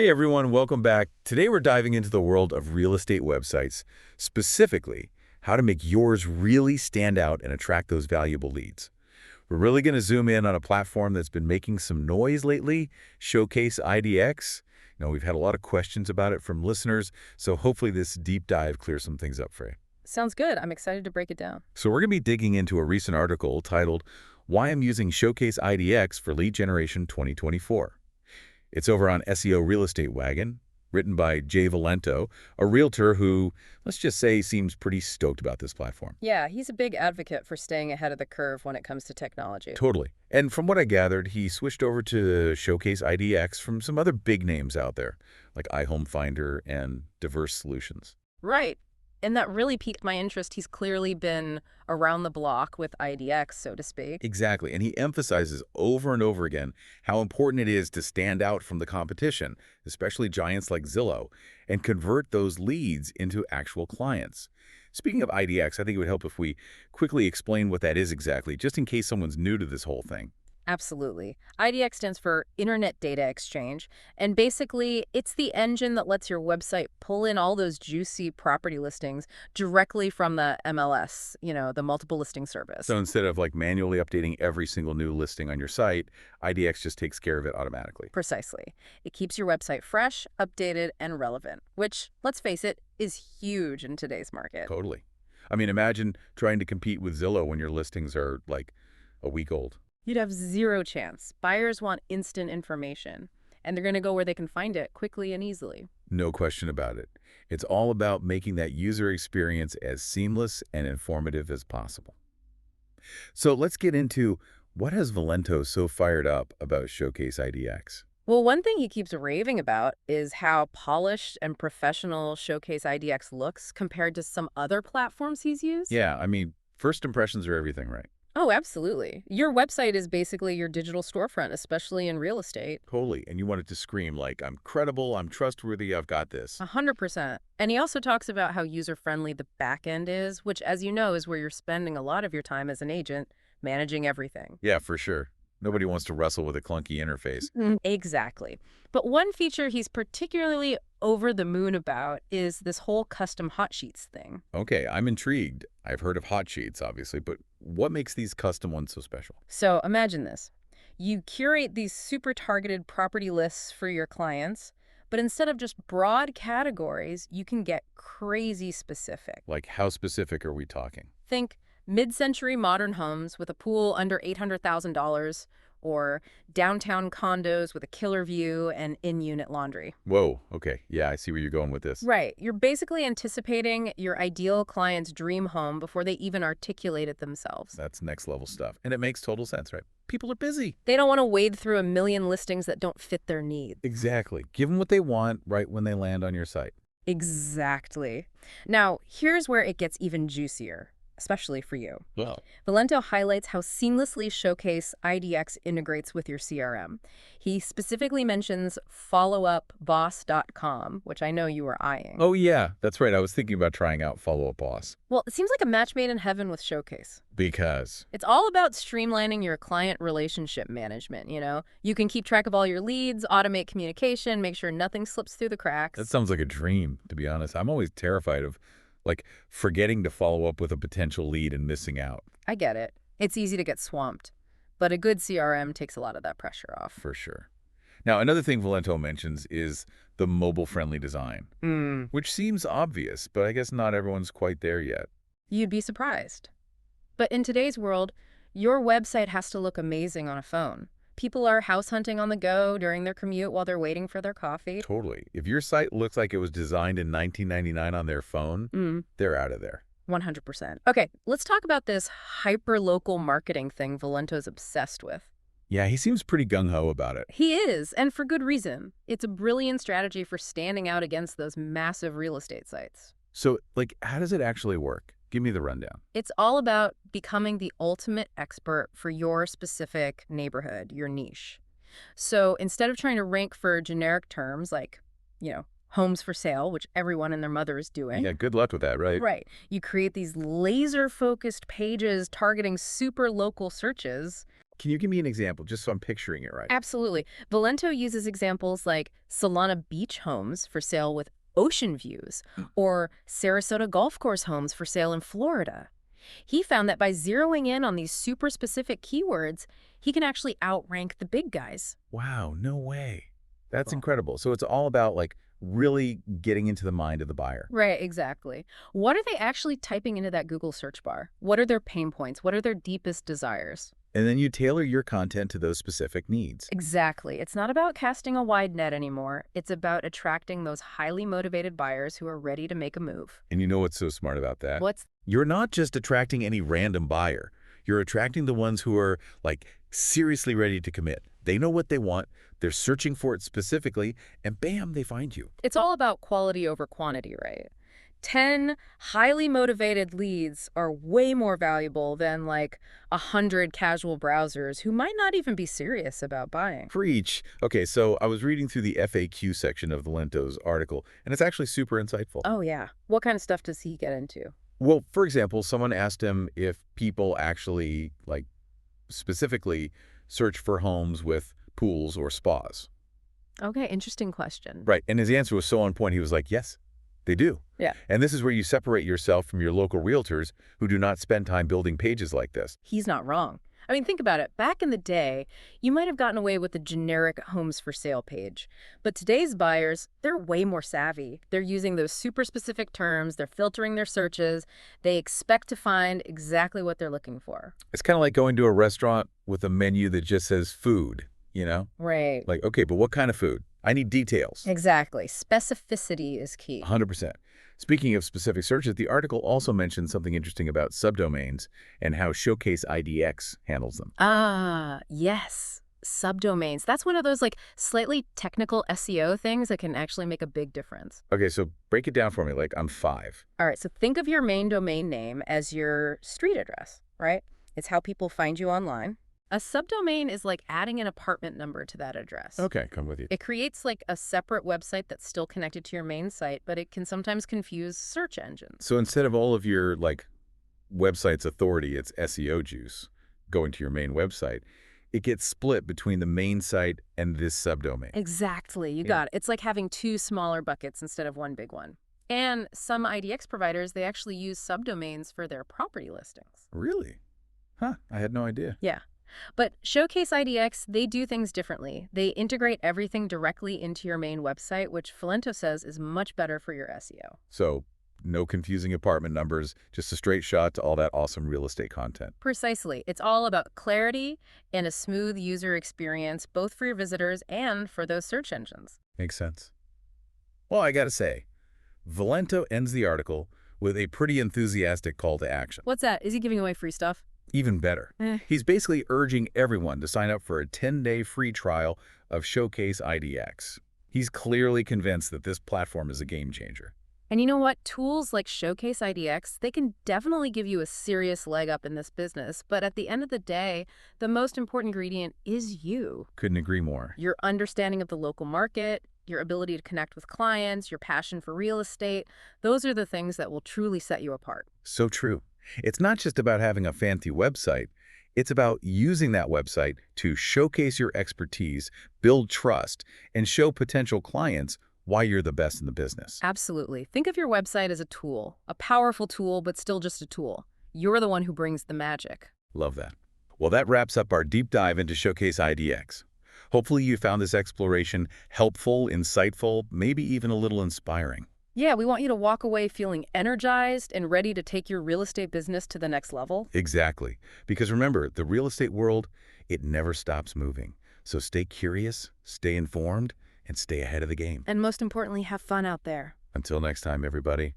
Hey everyone, welcome back. Today we're diving into the world of real estate websites, specifically how to make yours really stand out and attract those valuable leads. We're really going to zoom in on a platform that's been making some noise lately, Showcase IDX. We've had a lot of questions about it from listeners, so hopefully this deep dive clears some things up for you. Sounds good. I'm excited to break it down. So we're going to be digging into a recent article titled, Why I'm Using Showcase IDX for Lead Generation 2024. It's over on SEO Real Estate Wagon, written by Valento, a realtor who, let's just say, seems pretty stoked about this platform. Yeah, he's a big advocate for staying ahead of the curve when it comes to technology. Totally. And from what I gathered, he switched over to Showcase IDX from some other big names out there, like iHome Finder and Diverse Solutions. Right. And that really piqued my interest. He's clearly been around the block with IDX, so to speak. Exactly. And he emphasizes over and over again how important it is to stand out from the competition, especially giants like Zillow, and convert those leads into actual clients. Speaking of IDX, I think it would help if we quickly explain what that is exactly, just in case someone's new to this whole thing. Absolutely. IDX stands for Internet Data Exchange, and basically it's the engine that lets your website pull in all those juicy property listings directly from the MLS, the multiple listing service. So instead of manually updating every single new listing on your site, IDX just takes care of it automatically. Precisely. It keeps your website fresh, updated, and relevant, which, let's face it, is huge in today's market. Totally. I mean, imagine trying to compete with Zillow when your listings are a week old. You'd have zero chance. Buyers want instant information, and they're going to go where they can find it quickly and easily. No question about it. It's all about making that user experience as seamless and informative as possible. So let's get into what has Valento so fired up about Showcase IDX. Well, one thing he keeps raving about is how polished and professional Showcase IDX looks compared to some other platforms he's used. Yeah, I mean, first impressions are everything, right? Oh, absolutely. Your website is basically your digital storefront, especially in real estate. Totally. And you want it to scream like, I'm credible, I'm trustworthy, I've got this. 100%. And he also talks about how user-friendly the back end is, which, as you know, is where you're spending a lot of your time as an agent managing everything. Yeah, for sure. Nobody wants to wrestle with a clunky interface. Exactly. But one feature he's particularly over the moon about is this whole custom hot sheets thing. Okay, I'm intrigued. I've heard of hot sheets, obviously, but what makes these custom ones so special? So imagine this. You curate these super targeted property lists for your clients, but instead of just broad categories, you can get crazy specific. Like, how specific are we talking? Think mid-century modern homes with a pool under $800,000, or downtown condos with a killer view and in-unit laundry. Whoa, okay. Yeah, I see where you're going with this. Right. You're basically anticipating your ideal client's dream home before they even articulate it themselves. That's next level stuff. And it makes total sense, right? People are busy. They don't want to wade through a million listings that don't fit their needs. Exactly. Give them what they want right when they land on your site. Exactly. Now, here's where it gets even juicier, especially for you. Well, Valento highlights how seamlessly Showcase IDX integrates with your CRM. He specifically mentions followupboss.com, which I know you were eyeing. oh yeah, that's right. I was thinking about trying out Follow Up Boss. Well, it seems like a match made in heaven with Showcase. Because It's all about streamlining your client relationship management, You can keep track of all your leads, automate communication, make sure nothing slips through the cracks. that sounds like a dream, to be honest. I'm always terrified of forgetting to follow up with a potential lead and missing out. I get it. It's easy to get swamped. But a good CRM takes a lot of that pressure off. For sure. Now, another thing Valento mentions is the mobile-friendly design, which seems obvious, but I guess not everyone's quite there yet. You'd be surprised. But in today's world, your website has to look amazing on a phone. People are house hunting on the go during their commute while they're waiting for their coffee. Totally. If your site looks like it was designed in 1999 on their phone, they're out of there. 100%. Okay, let's talk about this hyper-local marketing thing Valento's obsessed with. Yeah, he seems pretty gung-ho about it. He is, and for good reason. It's a brilliant strategy for standing out against those massive real estate sites. So, how does it actually work? Give me the rundown. It's all about becoming the ultimate expert for your specific neighborhood, your niche. So instead of trying to rank for generic terms like, homes for sale, which everyone and their mother is doing. Yeah, good luck with that, right? Right. You create these laser-focused pages targeting super local searches, Can you give me an example, just so I'm picturing it right? Absolutely. Valento uses examples like Solana beach homes for sale with ocean views Hmm. or Sarasota golf course homes for sale in Florida. He found that by zeroing in on these super specific keywords, he can actually outrank the big guys. Wow, no way. That's Cool. incredible. So it's all about like really getting into the mind of the buyer. Right, exactly. What are they actually typing into that Google search bar? What are their pain points? What are their deepest desires? And then you tailor your content to those specific needs. Exactly. It's not about casting a wide net anymore. It's about attracting those highly motivated buyers who are ready to make a move. And you know what's so smart about that? What's You're not just attracting any random buyer. You're attracting the ones who are like seriously ready to commit. They know what they want, they're searching for it specifically, and bam, they find you. It's all about quality over quantity, right? 10 highly motivated leads are way more valuable than like 100 casual browsers who might not even be serious about buying. Preach. Okay, so I was reading through the FAQ section of Valento's article, and it's actually super insightful. Oh, yeah. What kind of stuff does he get into? Well, for example, someone asked him if people actually, like, specifically search for homes with pools or spas. Okay, interesting question. Right, and his answer was so on point, he was like, yes, they do. Yeah. And this is where you separate yourself from your local realtors who do not spend time building pages like this. He's not wrong. I mean, think about it. Back in the day, you might have gotten away with the generic homes for sale page. But today's buyers, they're way more savvy. They're using those super specific terms. They're filtering their searches. They expect to find exactly what they're looking for. It's kind of like going to a restaurant with a menu that just says food, you know? Right. Like, okay, but what kind of food? I need details. Exactly. Specificity is key. 100%. Speaking of specific searches, the article also mentioned something interesting about subdomains and how Showcase IDX handles them. Ah, yes. Subdomains. That's one of those like slightly technical SEO things that can actually make a big difference. Okay, so break it down for me like I'm 5. All right, so think of your main domain name as your street address, right? It's how people find you online. A subdomain is like adding an apartment number to that address. Okay, come with you. It creates like a separate website that's still connected to your main site, but it can sometimes confuse search engines. So instead of all of your like website's authority, it's SEO juice going to your main website, it gets split between the main site and this subdomain. Exactly, you Yeah. got it. It's like having two smaller buckets instead of one big one. And some IDX providers, they actually use subdomains for their property listings. Really? Huh, I had no idea. Yeah. But Showcase IDX, they do things differently. They integrate everything directly into your main website, which Valento says is much better for your SEO. So no confusing apartment numbers, just a straight shot to all that awesome real estate content. Precisely. It's all about clarity and a smooth user experience, both for your visitors and for those search engines. Makes sense. Well, I gotta say, Valento ends the article with a pretty enthusiastic call to action. What's that? Is he giving away free stuff? Even better. Eh. He's basically urging everyone to sign up for a 10-day free trial of Showcase IDX. He's clearly convinced that this platform is a game changer. And you know what? Tools like Showcase IDX, they can definitely give you a serious leg up in this business. But at the end of the day, the most important ingredient is you. Couldn't agree more. Your understanding of the local market, your ability to connect with clients, your passion for real estate. Those are the things that will truly set you apart. So true. It's not just about having a fancy website. It's about using that website to showcase your expertise, build trust, and show potential clients why you're the best in the business. Absolutely. Think of your website as a tool, a powerful tool, but still just a tool. You're the one who brings the magic. Love that. Well, that wraps up our deep dive into Showcase IDX. Hopefully you found this exploration helpful, insightful, maybe even a little inspiring. Yeah, we want you to walk away feeling energized and ready to take your real estate business to the next level. Exactly. Because remember, the real estate world, it never stops moving. So stay curious, stay informed, and stay ahead of the game. And most importantly, have fun out there. Until next time, everybody.